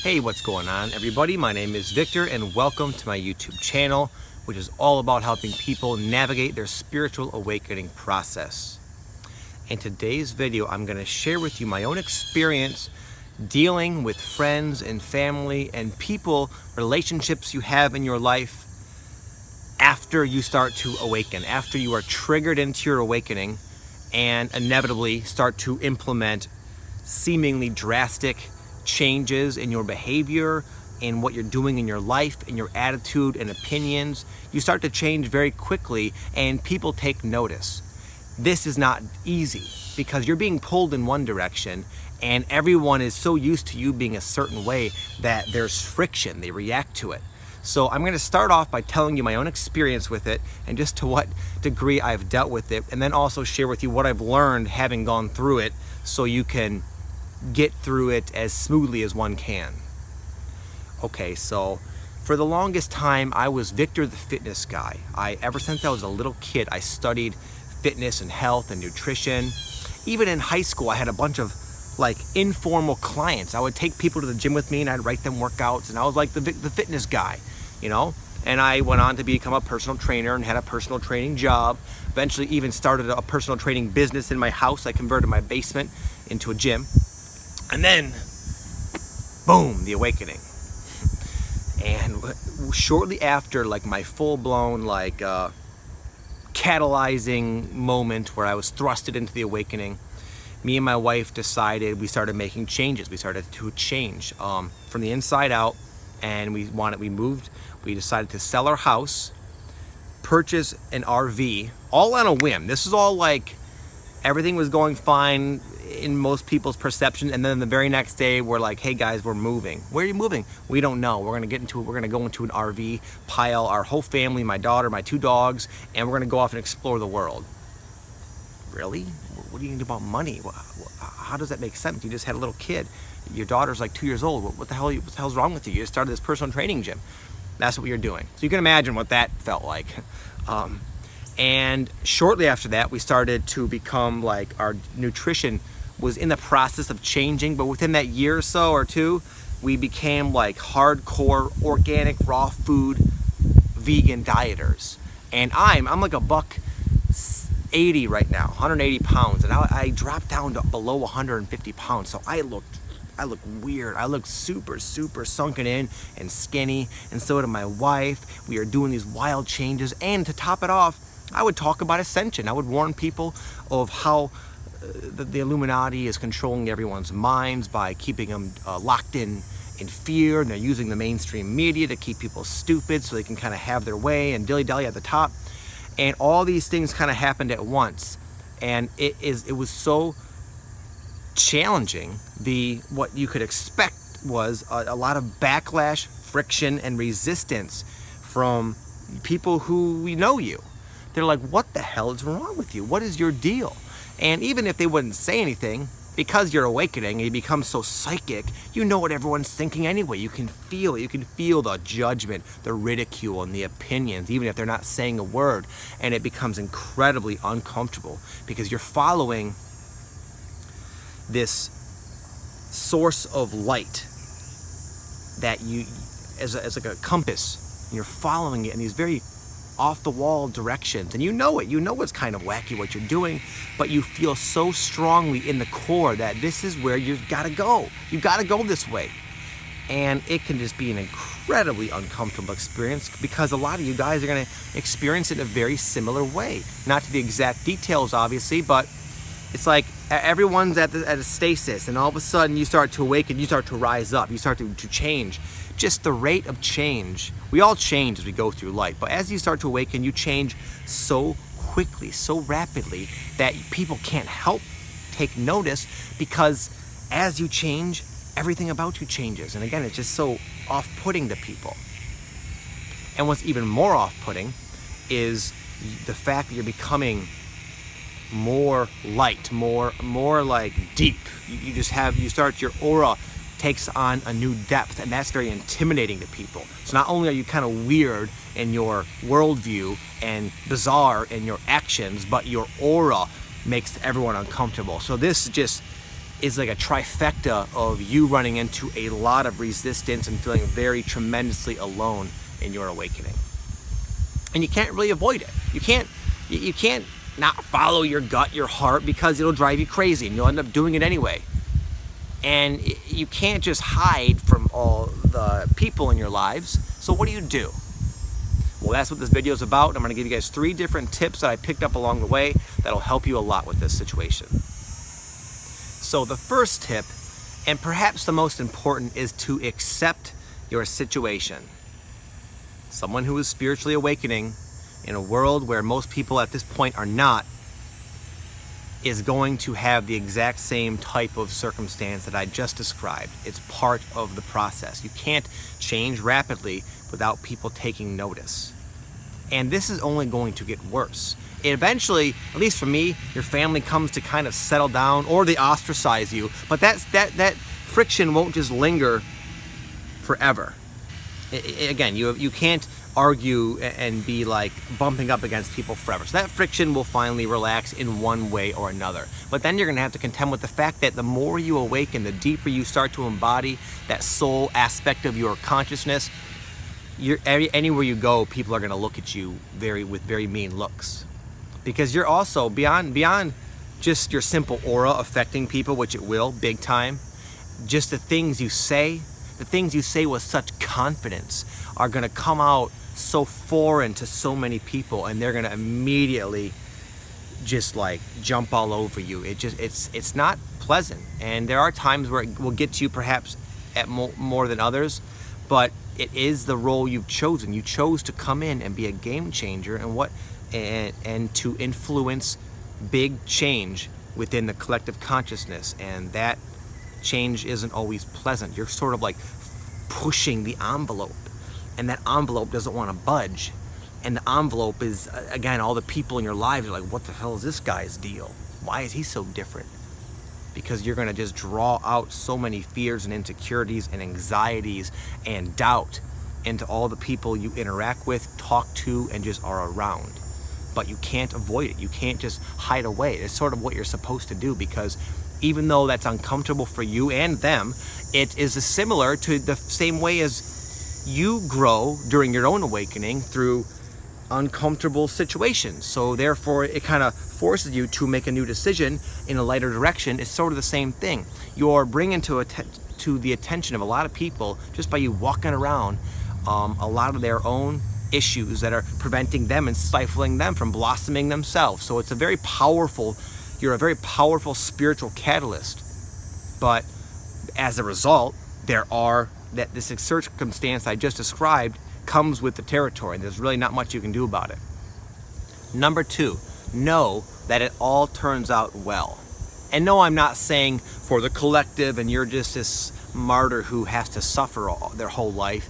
Hey, what's going on, everybody? My name is Victor, and welcome to my YouTube channel, which is all about helping people navigate their spiritual awakening process. In today's video, I'm going to share with you my own experience dealing with friends and family and people, relationships you have in your life after you start to awaken, after you are triggered into your awakening and inevitably start to implement seemingly drastic changes in your behavior, in what you're doing in your life, in your attitude and opinions. You start to change very quickly and people take notice. This is not easy because you're being pulled in one direction and everyone is so used to you being a certain way that there's friction, they react to it. So I'm going to start off by telling you my own experience with it and just to what degree I've dealt with it, and then also share with you what I've learned having gone through it so you can get through it as smoothly as one can. Okay, so for the longest time, I was Victor the fitness guy. Ever since I was a little kid, I studied fitness and health and nutrition. Even in high school, I had a bunch of informal clients. I would take people to the gym with me and I'd write them workouts, and I was like the fitness guy, you know? And I went on to become a personal trainer and had a personal training job. Eventually even started a personal training business in my house. I converted my basement into a gym. And then, boom, the awakening. And shortly after, my full-blown, catalyzing moment where I was thrusted into the awakening, me and my wife decided, we started making changes. We started to change from the inside out, and we decided to sell our house, purchase an RV, all on a whim. This is all everything was going fine in most people's perception, and then the very next day we're like, hey guys, we're moving. Where are you moving? We don't know. We're gonna go into an RV, pile our whole family, my daughter, my 2 dogs, and we're gonna go off and explore the world. Really? What do you need about money? How does that make sense? You just had a little kid. Your daughter's 2 years old. What the hell's wrong with you? You just started this personal training gym. That's what you're doing. So you can imagine what that felt like. And shortly after that, we started to become our nutrition was in the process of changing, but within that year or so or two, we became hardcore organic raw food vegan dieters. And I'm like a $180 right now, 180 pounds, and I dropped down to below 150 pounds. So I look weird. I look super sunken in and skinny, and so did my wife. We are doing these wild changes, and to top it off, I would talk about Ascension. I would warn people of how the Illuminati is controlling everyone's minds by keeping them locked in fear, and they're using the mainstream media to keep people stupid so they can kind of have their way and dilly-dally at the top. And all these things kind of happened at once, and it was so challenging. What you could expect was a lot of backlash, friction, and resistance from people who know you. They're like, what the hell is wrong with you? What is your deal? And even if they wouldn't say anything, because you're awakening and you become so psychic, you know what everyone's thinking anyway. You can feel it. You can feel the judgment, the ridicule, and the opinions, even if they're not saying a word. And it becomes incredibly uncomfortable because you're following this source of light that you, as like a compass, and you're following it in these very off-the-wall directions, and you know it's kind of wacky what you're doing, but you feel so strongly in the core that this is where you've got to go. You've got to go this way. And it can just be an incredibly uncomfortable experience because a lot of you guys are going to experience it in a very similar way. Not to the exact details, obviously, but it's like everyone's at a stasis, and all of a sudden you start to awaken, you start to rise up, you start to change. Just the rate of change. We all change as we go through life, but as you start to awaken, you change so quickly, so rapidly that people can't help take notice, because as you change, everything about you changes. And again, it's just so off-putting to people. And what's even more off-putting is the fact that you're becoming more light, more deep. Your aura takes on a new depth, and that's very intimidating to people. So not only are you kind of weird in your worldview and bizarre in your actions, but your aura makes everyone uncomfortable. So this just is like a trifecta of you running into a lot of resistance and feeling very tremendously alone in your awakening. And you can't really avoid it. You can't not follow your gut, your heart, because it'll drive you crazy and you'll end up doing it anyway. And you can't just hide from all the people in your lives. So what do? Well, that's what this video is about. I'm going to give you guys 3 different tips that I picked up along the way that'll help you a lot with this situation. So the first tip, and perhaps the most important, is to accept your situation. Someone who is spiritually awakening in a world where most people at this point are not, is going to have the exact same type of circumstance that I just described. It's part of the process. You can't change rapidly without people taking notice. And this is only going to get worse. Eventually, at least for me, your family comes to kind of settle down, or they ostracize you, but that friction won't just linger forever. Again, you can't argue and be like bumping up against people forever. So that friction will finally relax in one way or another. But then you're going to have to contend with the fact that the more you awaken, the deeper you start to embody that soul aspect of your consciousness, anywhere you go, people are going to look at you with very mean looks. Because you're also beyond just your simple aura affecting people, which it will big time. Just the things you say with such confidence are going to come out so foreign to so many people, and they're going to immediately just like jump all over you. It's not pleasant, and there are times where it will get to you perhaps at more than others, but it is the role you've chosen. You chose to come in and be a game changer and to influence big change within the collective consciousness, and that change isn't always pleasant. You're sort of like pushing the envelope, and that envelope doesn't want to budge. And the envelope is, again, all the people in your lives are like, what the hell is this guy's deal? Why is he so different? Because you're going to just draw out so many fears and insecurities and anxieties and doubt into all the people you interact with, talk to, and just are around. But you can't avoid it. You can't just hide away. It's sort of what you're supposed to do, because even though that's uncomfortable for you and them, it is similar to the same way as you grow during your own awakening through uncomfortable situations. So therefore, it kind of forces you to make a new decision in a lighter direction. It's sort of the same thing. You're bringing to the attention of a lot of people, just by you walking around, a lot of their own issues that are preventing them and stifling them from blossoming themselves. So it's you're a very powerful spiritual catalyst. But as a result, this circumstance I just described comes with the territory. There's really not much you can do about it. Number 2, know that it all turns out well. And no, I'm not saying for the collective and you're just this martyr who has to suffer their whole life,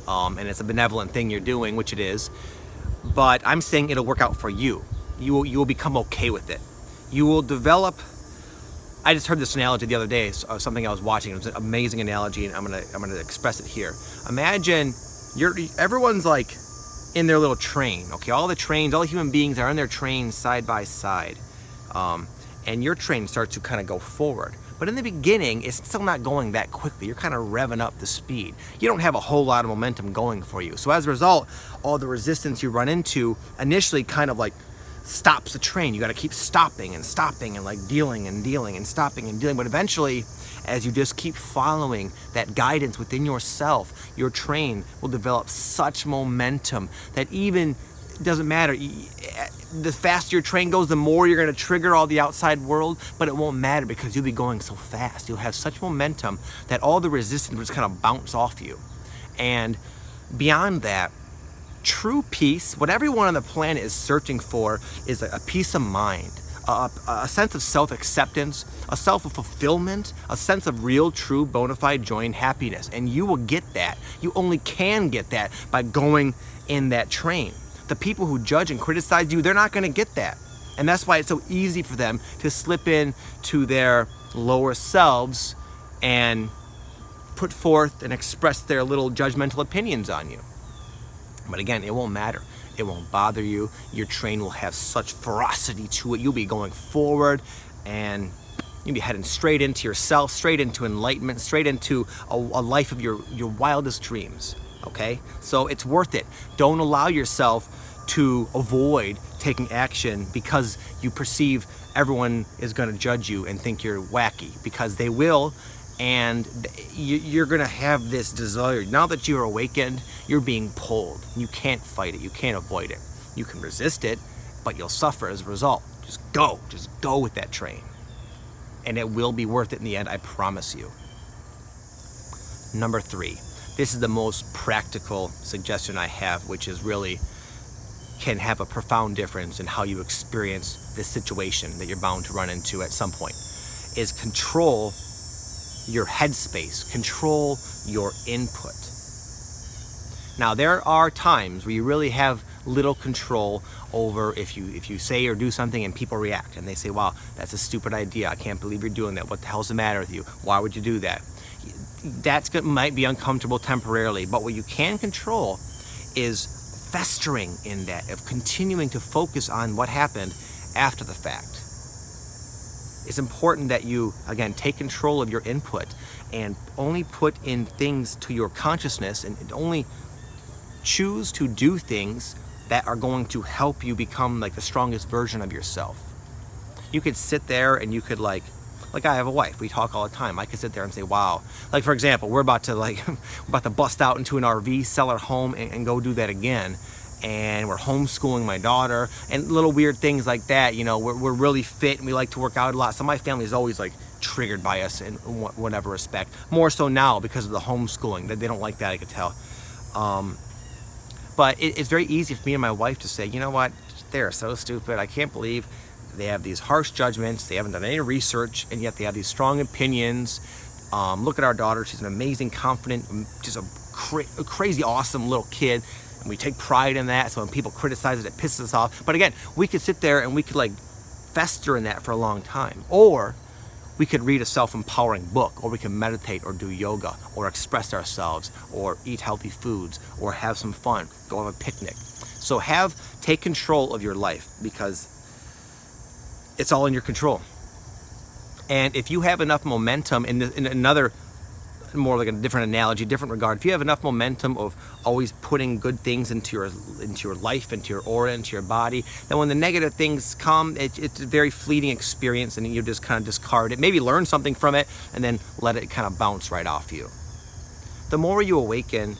and it's a benevolent thing you're doing, which it is, but I'm saying it'll work out for you. You will become okay with it. You will develop. I just heard this analogy the other day, something I was watching. It was an amazing analogy, and I'm gonna express it here. Imagine everyone's like in their little train, okay? All the human beings are in their train side by side, and your train starts to kind of go forward. But in the beginning, it's still not going that quickly. You're kind of revving up the speed. You don't have a whole lot of momentum going for you. So as a result, all the resistance you run into initially kind of like stops the train. You got to keep stopping and like dealing and stopping and dealing. But eventually, as you just keep following that guidance within yourself, your train will develop such momentum that even doesn't matter. The faster your train goes, the more you're going to trigger all the outside world, but it won't matter because you'll be going so fast. You'll have such momentum that all the resistance will just kind of bounce off you. And beyond that, true peace, what everyone on the planet is searching for, is a peace of mind, a sense of self-acceptance, a self of fulfillment, a sense of real, true, bona fide joy and happiness. And you will get that. You only can get that by going in that train. The people who judge and criticize you, they're not going to get that. And that's why it's so easy for them to slip in to their lower selves and put forth and express their little judgmental opinions on you. But again, it won't matter. It won't bother you. Your train will have such ferocity to it. You'll be going forward, and You'll be heading straight into yourself, straight into enlightenment, straight into a life of your wildest dreams, okay? So it's worth it. Don't allow yourself to avoid taking action because you perceive everyone is going to judge you and think you're wacky, because they will. And you're going to have this desire. Now that you're awakened, you're being pulled. You can't fight it. You can't avoid it. You can resist it, but you'll suffer as a result. Just go with that train. And it will be worth it in the end, I promise you. Number 3, this is the most practical suggestion I have, which is really can have a profound difference in how you experience this situation that you're bound to run into at some point, is control your headspace, control your input. Now, there are times where you really have little control over if you say or do something and people react and they say, wow, that's a stupid idea. I can't believe you're doing that. What the hell's the matter with you? Why would you do that? Might be uncomfortable temporarily, but what you can control is festering in that, of continuing to focus on what happened after the fact. It's important that you, again, take control of your input and only put in things to your consciousness and only choose to do things that are going to help you become like the strongest version of yourself. You could sit there and you could like I have a wife, we talk all the time. I could sit there and say, wow, like for example, we're about to bust out into an RV, sell our home and go do that again. And we're homeschooling my daughter and little weird things like that. You know, we're really fit and we like to work out a lot. So my family is always like triggered by us in whatever respect. More so now because of the homeschooling. They don't like that, I could tell. But it's very easy for me and my wife to say, you know what, they're so stupid. I can't believe they have these harsh judgments. They haven't done any research, and yet they have these strong opinions. Look at our daughter. She's an amazing, confident, just a crazy, awesome little kid. And we take pride in that. So when people criticize it, it pisses us off. But again, we could sit there and we could like fester in that for a long time. Or we could read a self-empowering book, or we can meditate or do yoga or express ourselves or eat healthy foods or have some fun, go have a picnic. So take control of your life, because it's all in your control. And if you have enough momentum in another, more like a different analogy, different regard, if you have enough momentum of always putting good things into your life, into your aura, into your body, then when the negative things come, it's a very fleeting experience, and you just kind of discard it, maybe learn something from it, and then let it kind of bounce right off you. The more you awaken,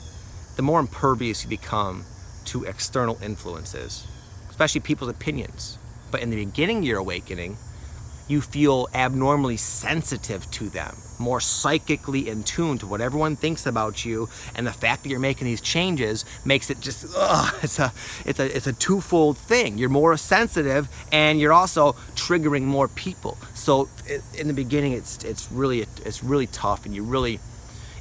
the more impervious you become to external influences, especially people's opinions. But in the beginning of your awakening, you feel abnormally sensitive to them, more psychically in tune to what everyone thinks about you, and the fact that you're making these changes makes it just it's a twofold thing. You're more sensitive, and you're also triggering more people. So in the beginning, it's really tough, and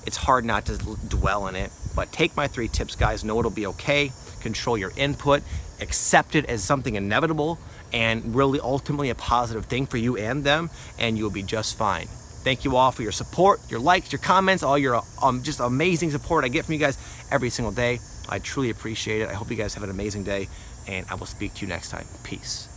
it's hard not to dwell in it. But take my 3 tips, guys. Know it'll be okay. Control your input. Accept it as something inevitable, and really ultimately a positive thing for you and them, and you'll be just fine. Thank you all for your support, your likes, your comments, all your just amazing support I get from you guys every single day. I truly appreciate it. I hope you guys have an amazing day, and I will speak to you next time. Peace.